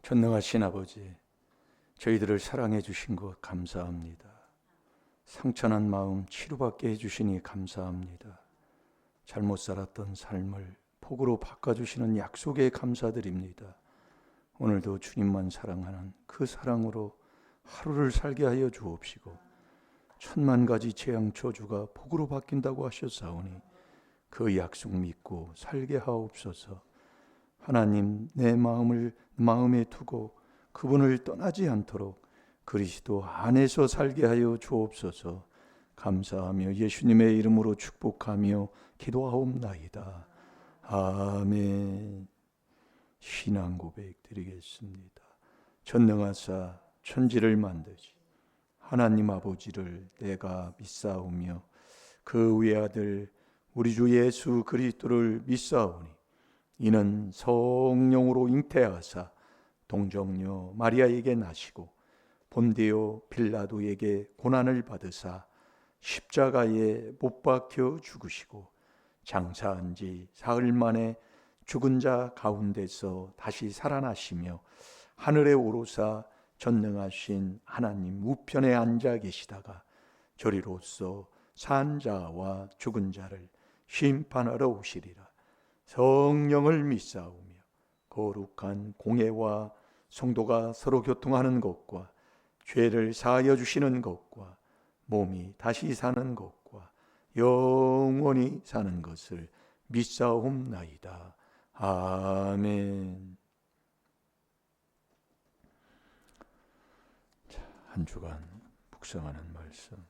전능하신 아버지, 저희들을 사랑해 주신 것 감사합니다. 상처난 마음 치료받게 해주시니 감사합니다. 잘못 살았던 삶을 복으로 바꿔주시는 약속에 감사드립니다. 오늘도 주님만 사랑하는 그 사랑으로 하루를 살게 하여 주옵시고, 천만 가지 재앙 저주가 복으로 바뀐다고 하셨사오니 그 약속 믿고 살게 하옵소서. 하나님, 내 마음에 두고 그분을 떠나지 않도록 그리스도 안에서 살게 하여 주옵소서. 감사하며 예수님의 이름으로 축복하며 기도하옵나이다. 아멘. 신앙 고백 드리겠습니다. 전능하사 천지를 만드시 하나님 아버지를 내가 믿사오며 그 외아들 우리 주 예수 그리스도를 믿사오니 이는 성령으로 잉태하사 동정녀 마리아에게 나시고 본디오 빌라도에게 고난을 받으사 십자가에 못 박혀 죽으시고 장사한 지 사흘 만에 죽은 자 가운데서 다시 살아나시며 하늘에 오르사 전능하신 하나님 우편에 앉아 계시다가 저리로서 산 자와 죽은 자를 심판하러 오시리라. 성령을 믿사오며 거룩한 공예와 성도가 서로 교통하는 것과 죄를 사하여 주시는 것과 몸이 다시 사는 것과 영원히 사는 것을 믿사옵나이다. 아멘. 한 주간 묵상하는 말씀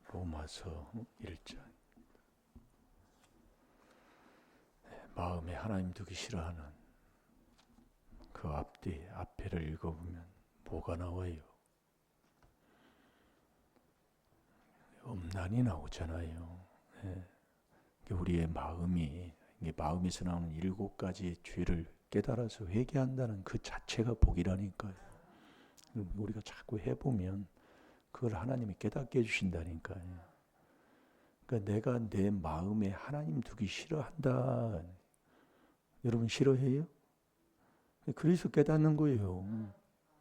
로마서 1장. 마음에 하나님 두기 싫어하는 그 앞에를 읽어보면 뭐가 나와요? 음란이 나오잖아요. 우리의 마음에서 나오는 7가지의 죄를 깨달아서 회개한다는 그 자체가 복이라니까요. 우리가 자꾸 해보면 그걸 하나님이 깨닫게 해주신다니까요. 그러니까 내가 내 마음에 하나님 두기 싫어한다. 여러분 싫어해요? 그래서 깨닫는 거예요.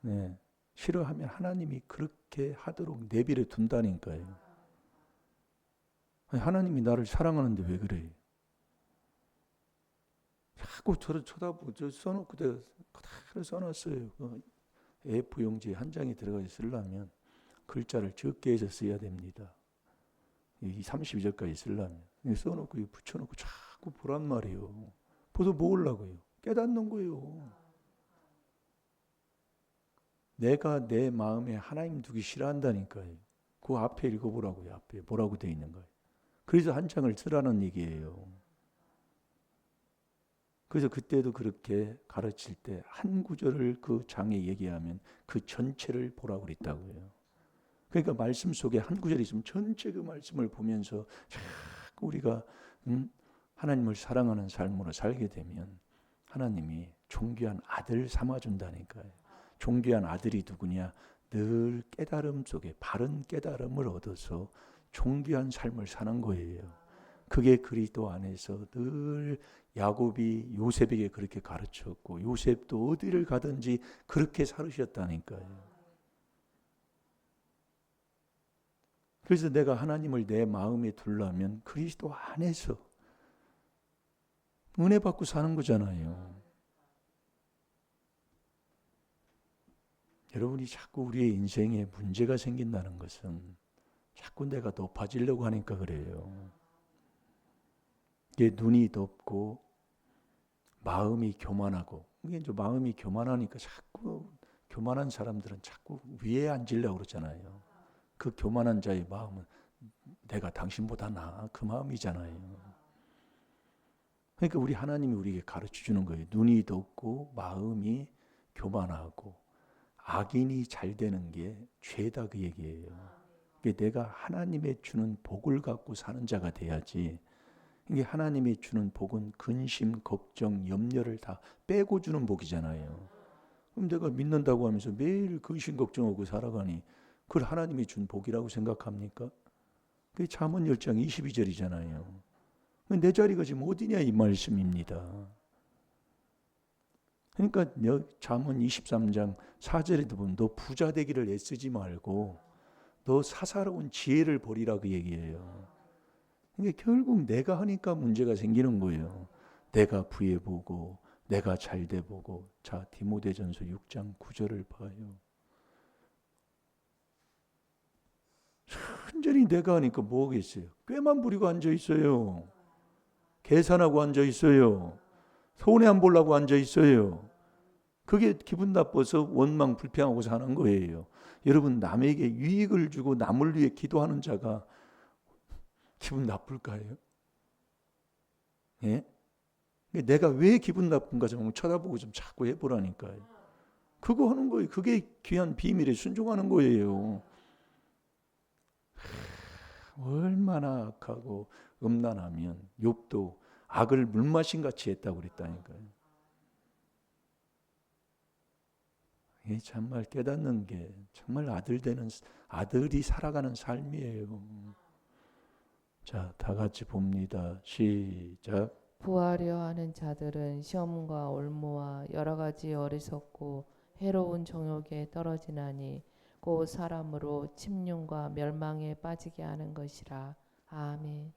네. 싫어하면 하나님이 그렇게 하도록 내버려 둔다니까요. 하나님이 나를 사랑하는데 왜 그래요? 자꾸 저를 쳐다보고 저 써놓고 내가 그대로 써놨어요. A4용지 한 장에 들어가서 쓰려면 글자를 적게 해서 써야 됩니다. 이 32절까지 쓰려면 써놓고 붙여놓고 자꾸 보란 말이에요. 보도 모으려고요. 깨닫는 거예요. 내가 내 마음에 하나님 두기 싫어한다니까요. 그 앞에 읽어보라고요. 앞에 뭐라고 되어 있는 거예요. 그래서 한 장을 쓰라는 얘기예요. 그래서 그때도 그렇게 가르칠 때 한 구절을 그 장에 얘기하면 그 전체를 보라고 그랬다고요. 그러니까 말씀 속에 한 구절이 있으면 전체 그 말씀을 보면서 자꾸 우리가 하나님을 사랑하는 삶으로 살게 되면 하나님이 존귀한 아들 삼아준다니까요. 존귀한 아들이 누구냐? 늘 깨달음 속에 바른 깨달음을 얻어서 존귀한 삶을 사는 거예요. 그게 그리스도 안에서 늘 야곱이 요셉에게 그렇게 가르쳤고 요셉도 어디를 가든지 그렇게 살으셨다니까요. 그래서 내가 하나님을 내 마음에 두려면 그리스도 안에서 은혜 받고 사는 거잖아요. 여러분이 자꾸 우리의 인생에 문제가 생긴다는 것은 자꾸 내가 높아지려고 하니까 그래요. 이게 눈이 덥고 마음이 교만하고, 이게 이제 마음이 교만하니까 자꾸 교만한 사람들은 자꾸 위에 앉으려고 그러잖아요. 그 교만한 자의 마음은 내가 당신보다 나아, 그 마음이잖아요. 그러니까 우리 하나님이 우리에게 가르쳐 주는 거예요. 눈이 덥고 마음이 교만하고 악인이 잘 되는 게 죄다 그 얘기예요. 내가 하나님의 주는 복을 갖고 사는 자가 돼야지. 이게 하나님이 주는 복은 근심, 걱정, 염려를 다 빼고 주는 복이잖아요. 그럼 내가 믿는다고 하면서 매일 근심, 걱정하고 살아가니 그걸 하나님이 준 복이라고 생각합니까? 그게 잠언 10장 22절이잖아요. 내 자리가 지금 어디냐 이 말씀입니다. 그러니까 잠언 23장 4절에도 보면 너 부자 되기를 애쓰지 말고 너 사사로운 지혜를 버리라 그 얘기예요. 그러니까 결국 내가 하니까 문제가 생기는 거예요. 내가 부해보고 내가 잘돼 보고. 자, 디모데전서 6장 9절을 봐요. 완전히 내가 하니까 뭐겠어요? 꾀만 부리고 앉아 있어요. 계산하고 앉아 있어요. 손해 안 보려고 앉아 있어요. 그게 기분 나빠서 원망 불평하고 사는 거예요. 여러분, 남에게 유익을 주고 남을 위해 기도하는 자가 기분 나쁠까요? 예? 내가 왜 기분 나쁜가 좀 쳐다보고 좀 자꾸 해보라니까요. 그거 하는 거예요. 그게 귀한 비밀에 순종하는 거예요. 얼마나 악하고 음란하면 욥도 악을 물마신 같이 했다고 그랬다니까요. 이 정말 깨닫는 게 정말 아들이 살아가는 삶이에요. 자, 다 같이 봅니다. 시작. 부하려 하는 자들은 시험과 올무와 여러 가지 어리석고 해로운 정욕에 떨어지나니 곧 사람으로 침륜과 멸망에 빠지게 하는 것이라. 아멘.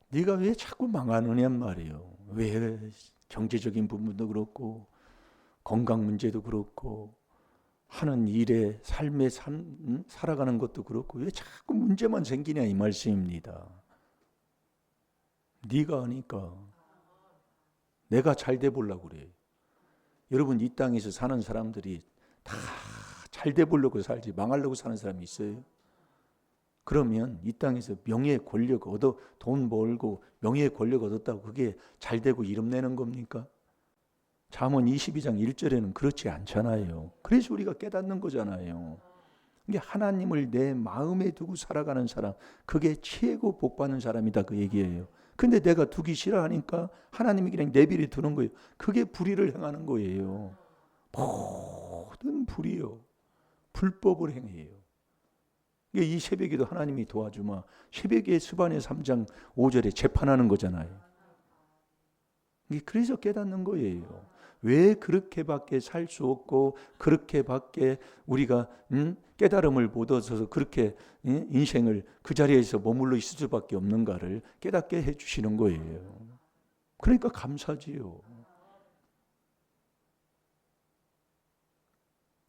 네가 왜 자꾸 망하느냔 말이에요. 왜 경제적인 부분도 그렇고 건강 문제도 그렇고 하는 일에 살아가는 것도 그렇고 왜 자꾸 문제만 생기냐 이 말씀입니다. 네가 하니까 내가 잘 돼 보려고 그래. 여러분, 이 땅에서 사는 사람들이 다 잘 돼 보려고 살지 망하려고 사는 사람이 있어요? 그러면 이 땅에서 명예 권력 얻어 돈 벌고 명예 권력 얻었다고 그게 잘 되고 이름 내는 겁니까? 잠언 22장 1절에는 그렇지 않잖아요. 그래서 우리가 깨닫는 거잖아요. 이게 하나님을 내 마음에 두고 살아가는 사람, 그게 최고 복 받는 사람이다 그 얘기예요. 근데 내가 두기 싫어하니까 하나님이 그냥 내버려 두는 거예요. 그게 불의를 행하는 거예요. 모든 불의요. 불법을 행해요. 이 새벽에도 하나님이 도와주마. 새벽에 수반의 3장 5절에 재판하는 거잖아요. 그래서 깨닫는 거예요. 왜 그렇게밖에 살 수 없고 그렇게밖에 우리가 깨달음을 못 얻어서 그렇게 인생을 그 자리에서 머물러 있을 수밖에 없는가를 깨닫게 해주시는 거예요. 그러니까 감사지요.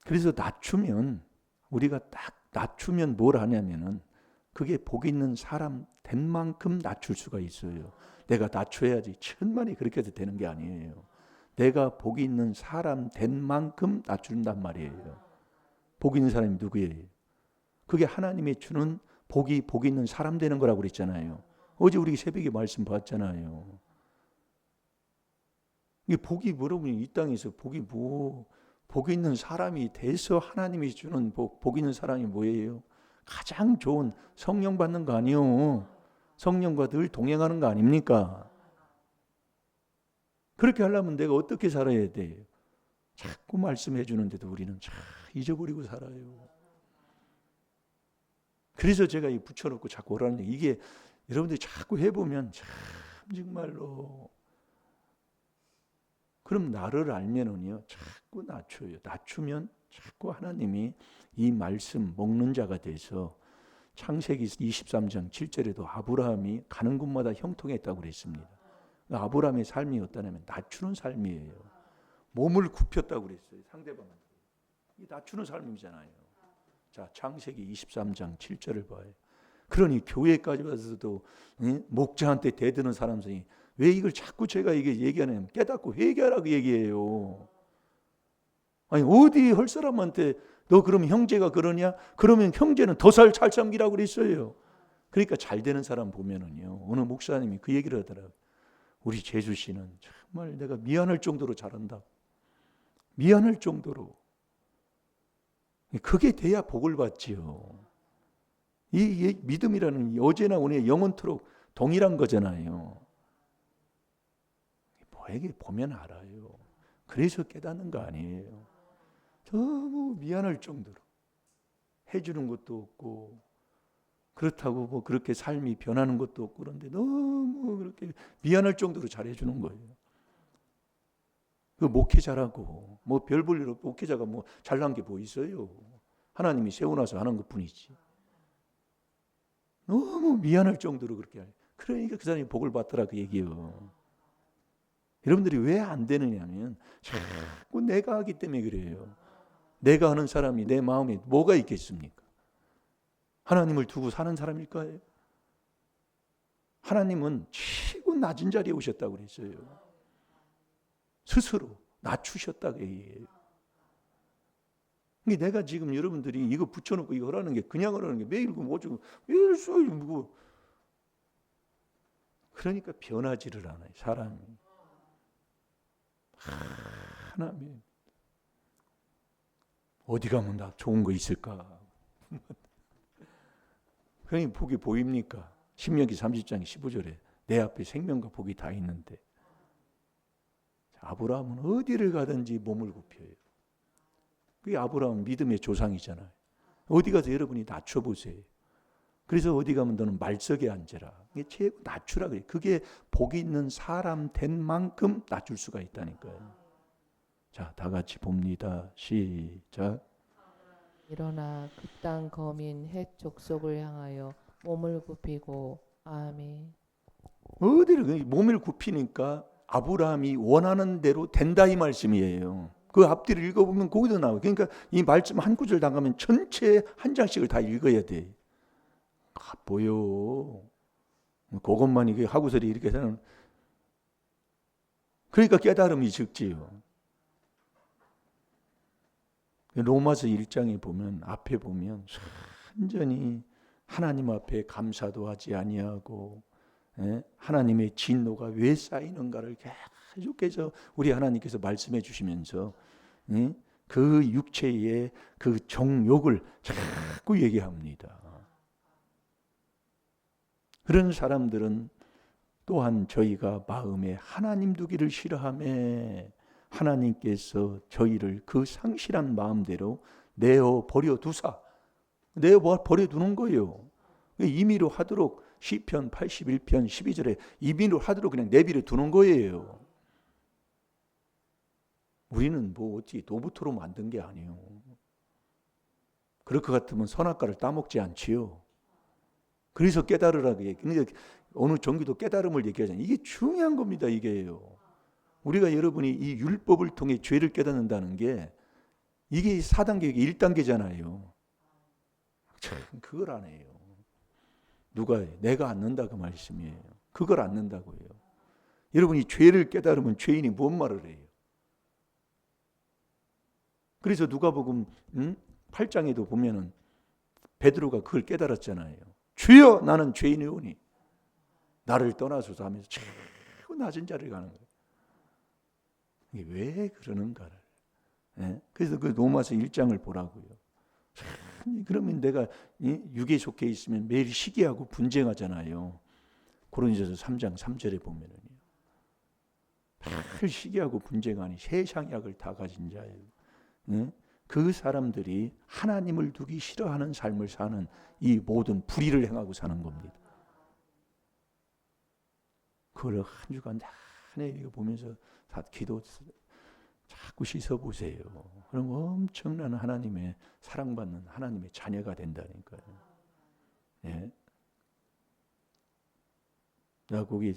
그래서 낮추면 우리가 딱 낮추면 뭘 하냐면은 그게 복 있는 사람 된 만큼 낮출 수가 있어요. 내가 낮춰야지 천만이 그렇게 해도 되는 게 아니에요. 내가 복 있는 사람 된 만큼 낮춘단 말이에요. 복 있는 사람이 누구예요? 그게 하나님이 주는 복 있는 사람 되는 거라고 그랬잖아요. 어제 우리 새벽에 말씀 봤잖아요. 이게 복이 뭐라고 이 땅에서 복 있는 사람이 돼서 하나님이 주는 복 있는 사람이 뭐예요? 가장 좋은 성령 받는 거 아니요. 성령과 늘 동행하는 거 아닙니까? 그렇게 하려면 내가 어떻게 살아야 돼요? 자꾸 말씀해 주는데도 우리는 참 잊어버리고 살아요. 그래서 제가 이 붙여놓고 자꾸 오라는 얘기, 이게 여러분들이 자꾸 해보면 참 정말로 그럼 나를 알면은요 자꾸 낮춰요. 낮추면 자꾸 하나님이 이 말씀 먹는 자가 돼서 창세기 23장 7절에도 아브라함이 가는 곳마다 형통했다고 그랬습니다. 아브라함의 삶이 어떠냐면 낮추는 삶이에요. 몸을 굽혔다고 그랬어요. 상대방한테. 이 낮추는 삶이잖아요. 자, 창세기 23장 7절을 봐요. 그러니 교회까지 와서도 목자한테 대드는 사람들이 왜 이걸 자꾸 제가 이게 얘기하냐면 깨닫고 회개하라고 얘기해요. 아니 어디 할 사람한테 너 그럼 형제가 그러냐? 그러면 형제는 더 잘 섬기라고 그랬어요. 그러니까 잘 되는 사람 보면은요. 어느 목사님이 그 얘기를 하더라고요. 우리 재수 씨는 정말 내가 미안할 정도로 잘한다. 미안할 정도로. 그게 돼야 복을 받지요. 이 믿음이라는 어제나 오늘 영원토록 동일한 거잖아요. 뭐에게 보면 알아요. 그래서 깨닫는 거 아니에요. 너무 미안할 정도로 해주는 것도 없고 그렇다고 뭐 그렇게 삶이 변하는 것도 없고 그런데 너무 그렇게 미안할 정도로 잘해주는 거예요. 그 목회자라고 뭐 별 볼 일 없고 목회자가 뭐 잘난 게 뭐 있어요. 하나님이 세워놔서 하는 것뿐이지. 너무 미안할 정도로 그렇게 해요. 그러니까 그 사람이 복을 받더라 그 얘기예요. 여러분들이 왜 안 되느냐면 자꾸 내가 하기 때문에 그래요. 내가 하는 사람이 내 마음에 뭐가 있겠습니까? 하나님을 두고 사는 사람일까요? 하나님은 최고 낮은 자리에 오셨다고 그랬어요. 스스로 낮추셨다고 얘기해요. 내가 지금 여러분들이 이거 붙여놓고 이거 하라는 게 그냥 하라는 게 매일 뭐 어쩌고 매일 써요 뭐. 그러니까 변하지를 않아요 사람이. 하나님 어디 가면 나 좋은 거 있을까? 그러니 복이 보입니까? 신명기 30장 15절에 내 앞에 생명과 복이 다 있는데 아브라함은 어디를 가든지 몸을 굽혀요. 그게 아브라함 믿음의 조상이잖아요. 어디 가서 여러분이 낮춰보세요. 그래서 어디 가면 너는 말석에 앉아라. 이게 최고 낮추라 그래요. 그게 복이 있는 사람 된 만큼 낮출 수가 있다니까요. 자, 다 같이 봅니다. 시작. 일어나 그 땅 거민 헷 족속을 향하여 몸을 굽히고 아멘. 어디를 몸을 굽히니까 아브라함이 원하는 대로 된다 이 말씀이에요. 그 앞뒤를 읽어보면 거기도 나와요. 그러니까 이 말씀 한 구절 나가면 전체 한 장씩을 다 읽어야 돼. 보여. 그것만 이게 하고서리 이렇게 하는. 그러니까 깨달음이 적지요. 로마서 1장에 보면 앞에 보면 완전히 하나님 앞에 감사도 하지 아니하고 하나님의 진노가 왜 쌓이는가를 계속해서 우리 하나님께서 말씀해 주시면서 그 육체의 그 정욕을 자꾸 얘기합니다. 그런 사람들은 또한 저희가 마음에 하나님 두기를 싫어하며 하나님께서 저희를 그 상실한 마음대로 내어 버려 두사 내어 버려 두는 거예요. 임의로 하도록 시편 81편 12절에 임의로 하도록 그냥 내버려 두는 거예요. 우리는 뭐 어찌 노부토로 만든 게 아니에요. 그럴 것 같으면 선악과를 따먹지 않지요. 그래서 깨달으라고 얘기해요. 그러니까 어느 종교도 깨달음을 얘기하잖아요. 이게 중요한 겁니다. 이게요. 우리가 여러분이 이 율법을 통해 죄를 깨닫는다는 게 이게 4단계, 1단계잖아요. 그걸 안 해요. 누가 해요? 내가 않는다 그 말씀이에요. 그걸 않는다고 해요. 여러분이 죄를 깨달으면 죄인이 뭔 말을 해요? 그래서 누가복음 8장에도 보면은 베드로가 그걸 깨달았잖아요. 주여 나는 죄인이오니 나를 떠나소서 하면서 최고 낮은 자리를 가는 거예요. 이게 왜 그러는가를. 그래서 그 로마서 1장을 보라고요. 그러면 내가 육에 속해 있으면 매일 시기하고 분쟁하잖아요. 고린도서 3장 3절에 보면은요. 매일 시기하고 분쟁하니 세상약을 다 가진 자예요. 그 사람들이 하나님을 두기 싫어하는 삶을 사는 이 모든 불의를 행하고 사는 겁니다. 그걸 한 주간 내내 보면서 다 기도 자꾸 씻어보세요. 그럼 엄청난 하나님의 사랑받는 하나님의 자녀가 된다니까요. 예. 자, 거기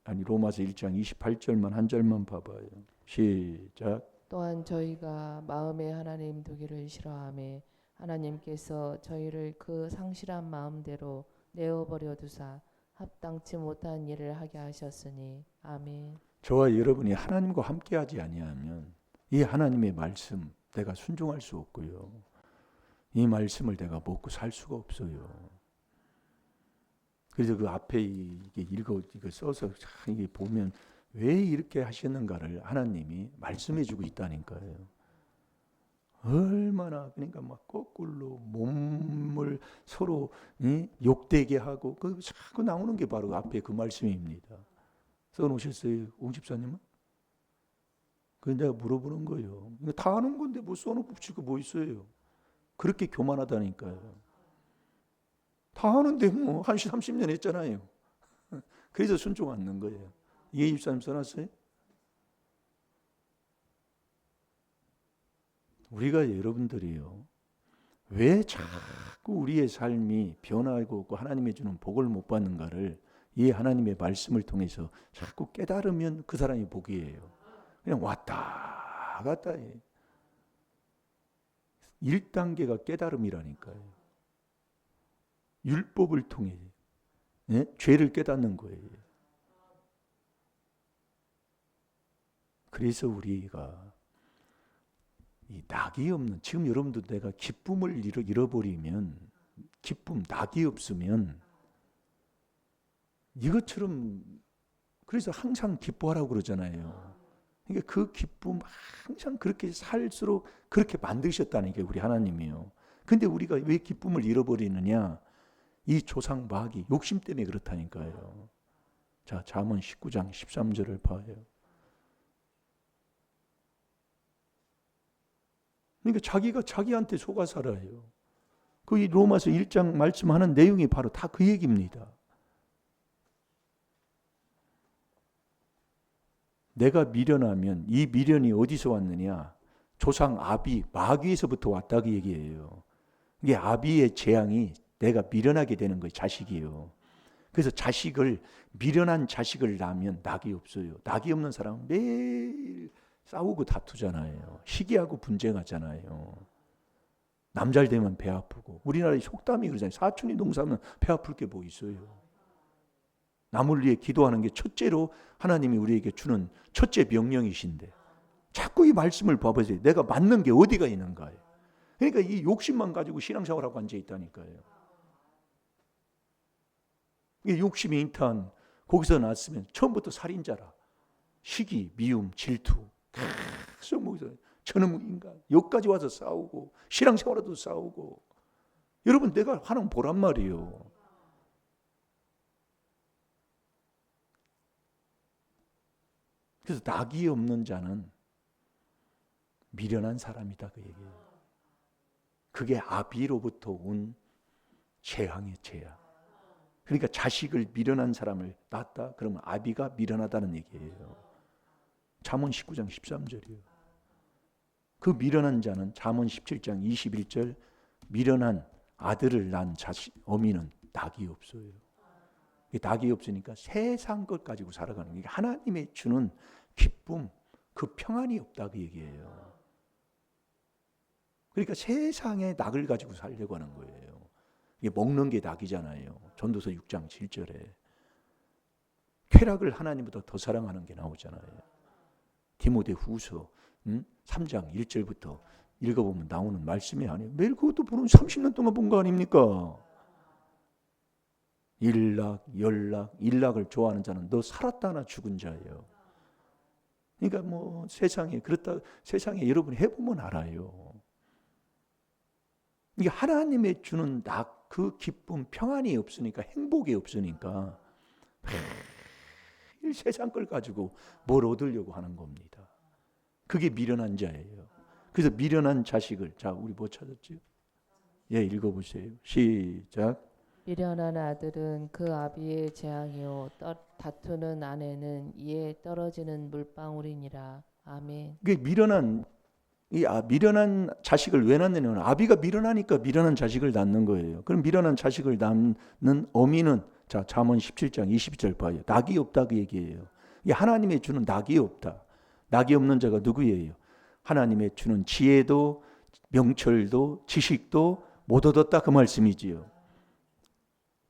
로마서 1장 28절만 한 절만 봐봐요. 시작. 또한 저희가 마음에 하나님 두기를 싫어하며 하나님께서 저희를 그 상실한 마음대로 내어버려 두사 합당치 못한 일을 하게 하셨으니 아멘. 저와 여러분이 하나님과 함께하지 아니하면 이 하나님의 말씀 내가 순종할 수 없고요. 이 말씀을 내가 먹고 살 수가 없어요. 그래서 그 앞에 이게 이거 써서 이게 보면 왜 이렇게 하시는가를 하나님이 말씀해주고 있다니까요. 얼마나 그러니까 막 거꾸로 몸을 서로 욕되게 하고 그 자꾸 나오는 게 바로 앞에 그 말씀입니다. 써놓으셨어요, 옹 집사님은? 그래서 내가 물어보는 거예요. 다 아는 건데 뭐 써놓고 붙일 거 뭐 있어요? 그렇게 교만하다니까요. 다 아는데 뭐 한 30년 했잖아요. 그래서 순종 않는 거예요. 예 집사님 써놨어요? 우리가 여러분들이요, 왜 자꾸 우리의 삶이 변하고 하나님이 주는 복을 못 받는가를 이 하나님의 말씀을 통해서 자꾸 깨달으면 그 사람이 복이에요. 그냥 왔다 갔다 해. 1단계가 깨달음이라니까요. 율법을 통해 죄를 깨닫는 거예요. 그래서 우리가 이 낙이 없는, 지금 여러분도 내가 기쁨을 잃어버리면, 기쁨, 낙이 없으면 이것처럼, 그래서 항상 기뻐하라고 그러잖아요. 그러니까 그 기쁨 항상 그렇게 살수록 그렇게 만드셨다는 게 우리 하나님이요. 근데 우리가 왜 기쁨을 잃어버리느냐? 이 조상 마귀 욕심 때문에 그렇다니까요. 자, 잠언 19장 13절을 봐요. 그러니까 자기가 자기한테 속아 살아요. 그 이 로마서 1장 말씀하는 내용이 바로 다 그 얘기입니다. 내가 미련하면 이 미련이 어디서 왔느냐? 조상 아비 마귀에서부터 왔다 그 얘기예요. 이게 아비의 재앙이 내가 미련하게 되는 거예요. 자식이요. 그래서 미련한 자식을 낳으면 낙이 없어요. 낙이 없는 사람은 매일 싸우고 다투잖아요. 시기하고 분쟁하잖아요. 남잘 되면 배 아프고. 우리나라의 속담이 그러잖아요. 사촌이 농사하면 배 아플 게 뭐 있어요. 남을 위해 기도하는 게 첫째로 하나님이 우리에게 주는 첫째 명령이신데 자꾸 이 말씀을 봐보세요. 내가 맞는 게 어디가 있는가요? 그러니까 이 욕심만 가지고 신앙생활하고 앉아있다니까요. 이 욕심이 인탄 거기서 났으면 처음부터 살인자라. 시기, 미움, 질투 계속 저놈 인간 여기까지 와서 싸우고 신앙생활에도 싸우고. 여러분 내가 하는 보란 말이에요. 그래서 낙이 없는 자는 미련한 사람이다 그 얘기예요. 그게 아비로부터 온 재앙의 죄야. 그러니까 자식을 미련한 사람을 낳았다 그러면 아비가 미련하다는 얘기예요. 잠언 19장 13절이요. 그 미련한 자는 잠언 17장 21절 미련한 아들을 낳은 어미는 낙이 없어요. 낙이 없으니까 세상 것 가지고 살아가는 게 하나님의 주는 기쁨, 그 평안이 없다 그 얘기예요. 그러니까 세상의 낙을 가지고 살려고 하는 거예요. 이게 먹는 게 낙이잖아요. 전도서 6장 7절에 쾌락을 하나님보다 더 사랑하는 게 나오잖아요. 디모데 후서 3장 1절부터 읽어보면 나오는 말씀이 아니에요. 매일 그것도 보는 30년 동안 본 거 아닙니까? 일락을 좋아하는 자는 너 살았다 하나 죽은 자예요. 그러니까 뭐 세상에 여러분 해보면 알아요. 이게 하나님의 주는 낙, 그 기쁨, 평안이 없으니까, 행복이 없으니까 매일 세상 걸 가지고 뭘 얻으려고 하는 겁니다. 그게 미련한 자예요. 그래서 미련한 자식을, 자 우리 뭐 찾았죠? 예, 읽어보세요. 시작. 미련한 아들은 그 아비의 재앙이요 다투는 아내는 이에 떨어지는 물방울이니라. 아멘. 그게 미련한 자식을 왜 낳느냐면 아비가 미련하니까 미련한 자식을 낳는 거예요. 그럼 미련한 자식을 낳는 어미는 자 잠언 17장 22절 봐요. 낙이 없다 그 얘기예요. 이게 하나님의 주는 낙이 없다. 낙이 없는 자가 누구예요? 하나님의 주는 지혜도 명철도 지식도 못 얻었다 그 말씀이지요.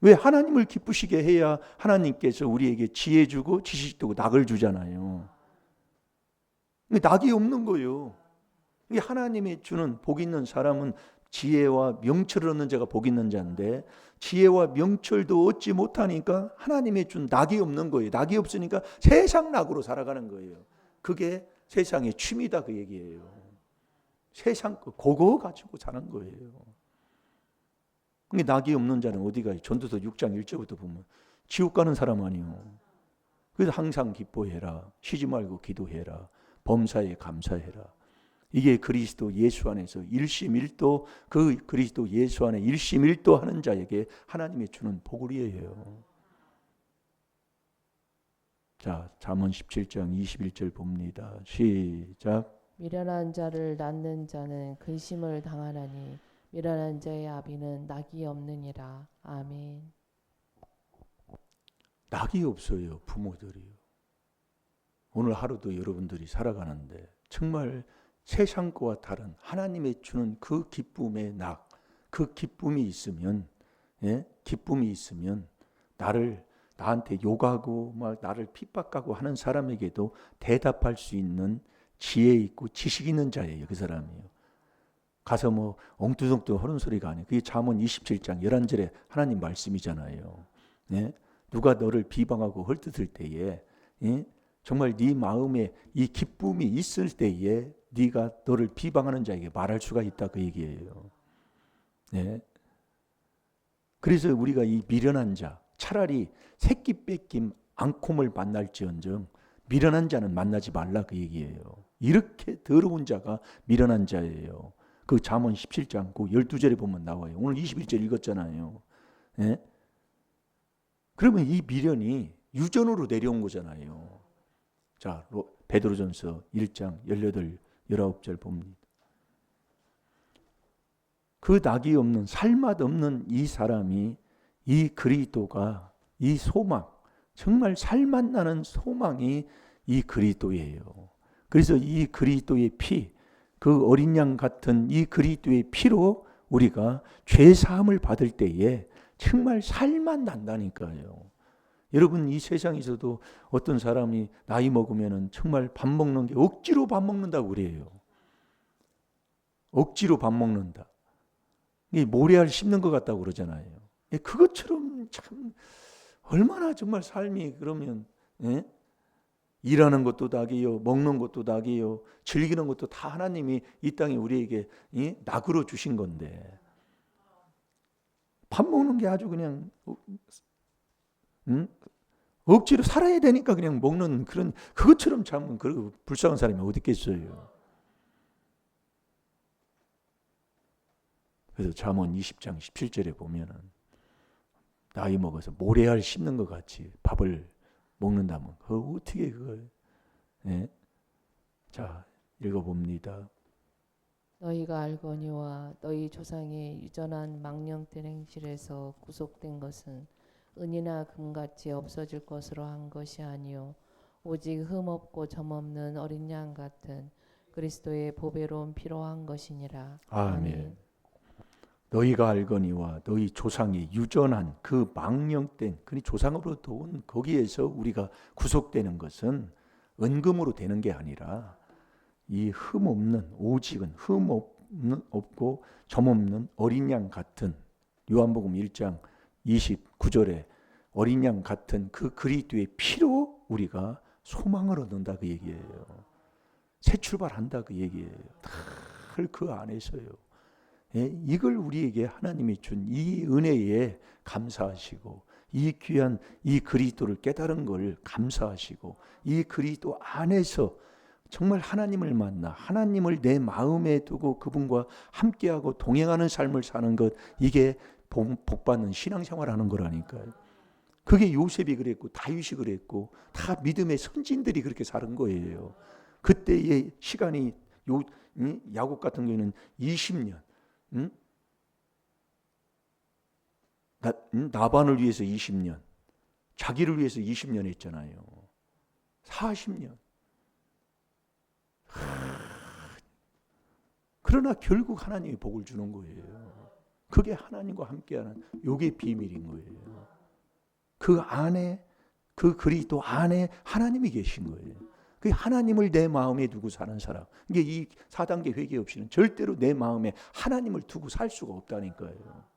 왜? 하나님을 기쁘시게 해야 하나님께서 우리에게 지혜 주고 지식 주고 낙을 주잖아요. 낙이 없는 거예요. 하나님이 주는 복 있는 사람은 지혜와 명철을 얻는 자가 복 있는 자인데 지혜와 명철도 얻지 못하니까 하나님이 준 낙이 없는 거예요. 낙이 없으니까 세상 낙으로 살아가는 거예요. 그게 세상의 취미다 그 얘기예요. 세상 그거 가지고 사는 거예요. 낙이 없는 자는 어디 가요? 전도서 6장 1절부터 보면 지옥 가는 사람 아니요. 그래서 항상 기뻐해라. 쉬지 말고 기도해라. 범사에 감사해라. 이게 그리스도 예수 안에서 일심일도 그 그리스도 예수 안에 일심일도 하는 자에게 하나님이 주는 복이에요. 자, 잠언 17장 21절 봅니다. 시작. 미련한 자를 낳는 자는 근심을 당하나니 미련한 자의 아비는 낙이 없느니라. 아멘. 낙이 없어요, 부모들이요. 오늘 하루도 여러분들이 살아가는데 정말 세상 거와 다른 하나님의 주는 그 기쁨의 낙, 그 기쁨이 있으면, 기쁨이 있으면 나한테 욕하고 막 나를 핍박하고 하는 사람에게도 대답할 수 있는 지혜 있고 지식 있는 자예요, 그 사람이요. 가서 뭐 엉뚱엉뚱 하는 소리가 아니에요. 그게 잠언 27장 11절에 하나님 말씀이잖아요. 누가 너를 비방하고 헐뜯을 때에, 정말 네 마음에 이 기쁨이 있을 때에 네가 너를 비방하는 자에게 말할 수가 있다, 그 얘기예요. 그래서 우리가 이 미련한 자, 차라리 새끼 뺏김 앙콤을 만날지언정 미련한 자는 만나지 말라, 그 얘기예요. 이렇게 더러운 자가 미련한 자예요. 그 잠언 17장 그 12절에 보면 나와요. 오늘 21절 읽었잖아요. 그러면 이 미련이 유전으로 내려온 거잖아요. 자, 베드로전서 1장 18, 19절 봅니다. 그 낙이 없는 살맛 없는 이 사람이, 이 그리스도가, 이 소망, 정말 살맛 나는 소망이 이 그리스도예요. 그래서 이 그리스도의 피, 그 어린 양 같은 이 그리스도의 피로 우리가 죄 사함을 받을 때에 정말 살맛 난다니까요. 여러분, 이 세상에서도 어떤 사람이 나이 먹으면은 정말 밥 먹는 게 억지로 밥 먹는다고 그래요. 억지로 밥 먹는다. 이게 모래알 씹는 것 같다고 그러잖아요. 그것처럼 참 얼마나 정말 삶이 그러면, 일하는 것도 낙이요, 먹는 것도 낙이요, 즐기는 것도 다 하나님이 이 땅에 우리에게 낙으로 주신 건데, 밥 먹는 게 아주 그냥 억지로 살아야 되니까 그냥 먹는 그런, 그것처럼 참 그 불쌍한 사람이 어디 있겠어요. 그래서 잠언 20장 17절에 보면은 나이 먹어서 모래알 씹는 것 같이 밥을 먹는다면 그거 어떻게 그걸, 자, 읽어봅니다. 너희가 알거니와 너희 조상의 유전한 망령된 행실에서 구속된 것은 은이나 금같이 없어질 것으로 한 것이 아니요 오직 흠없고 점없는 어린 양 같은 그리스도의 보배로운 피로 한 것이니라. 아멘. 너희가 알거니와 너희 조상이 유전한 그 망령된, 그 조상으로부터 온 거기에서 우리가 구속되는 것은 은금으로 되는 게 아니라 이 흠없는, 오직은 흠없고 점없는 어린 양 같은, 요한복음 1장 29절에 어린 양 같은 그 그리스도의 피로 우리가 소망을 얻는다, 그 얘기예요. 새 출발한다, 그 얘기예요. 다 그 안에서요. 이걸 우리에게 하나님이 준 이 은혜에 감사하시고, 이 귀한 이 그리스도를 깨달은 걸 감사하시고, 이 그리스도 안에서 정말 하나님을 만나 하나님을 내 마음에 두고 그분과 함께하고 동행하는 삶을 사는 것, 이게 복받는 신앙생활하는 거라니까요. 그게 요셉이 그랬고 다윗이 그랬고 다 믿음의 선진들이 그렇게 사는 거예요. 그때의 시간이 야곱 같은 경우는 20년, 나반을 위해서 20년, 자기를 위해서 20년 했잖아요. 40년. 그러나 결국 하나님이 복을 주는 거예요. 그게 하나님과 함께하는, 요게 비밀인 거예요. 그 안에, 그 그리스도 안에 하나님이 계신 거예요. 그 하나님을 내 마음에 두고 사는 사람, 이게 이 4단계 회개 없이는 절대로 내 마음에 하나님을 두고 살 수가 없다니까요.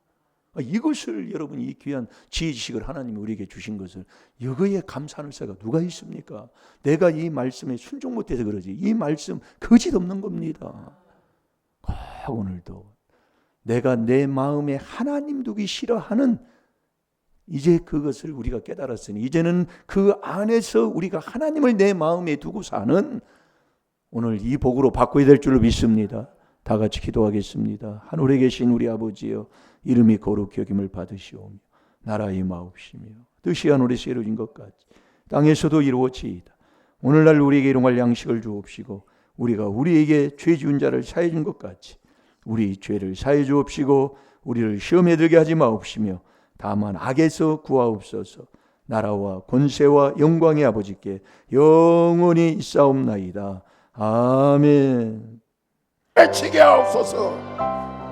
이것을 여러분, 이 귀한 지혜 지식을 하나님이 우리에게 주신 것을, 이거에 감사하는 자가 누가 있습니까? 내가 이 말씀에 순종 못해서 그러지, 이 말씀 거짓 없는 겁니다. 오늘도 내가 내 마음에 하나님 두기 싫어하는, 이제 그것을 우리가 깨달았으니 이제는 그 안에서 우리가 하나님을 내 마음에 두고 사는, 오늘 이 복으로 바꿔야 될 줄로 믿습니다. 다 같이 기도하겠습니다. 하늘에 계신 우리 아버지여, 이름이 거룩히 여김을 받으시오며 나라 임하옵시며 뜻이 하늘에서 이루어진 것 같이 땅에서도 이루어지이다. 오늘날 우리에게 일용할 양식을 주옵시고 우리가 우리에게 죄 지은 자를 사해 준 것 같이 우리 죄를 사해 주옵시고 우리를 시험에 들게 하지 마옵시며 다만 악에서 구하옵소서. 나라와 권세와 영광의 아버지께 영원히 있사옵나이다. 아멘. 외치게 하옵소서.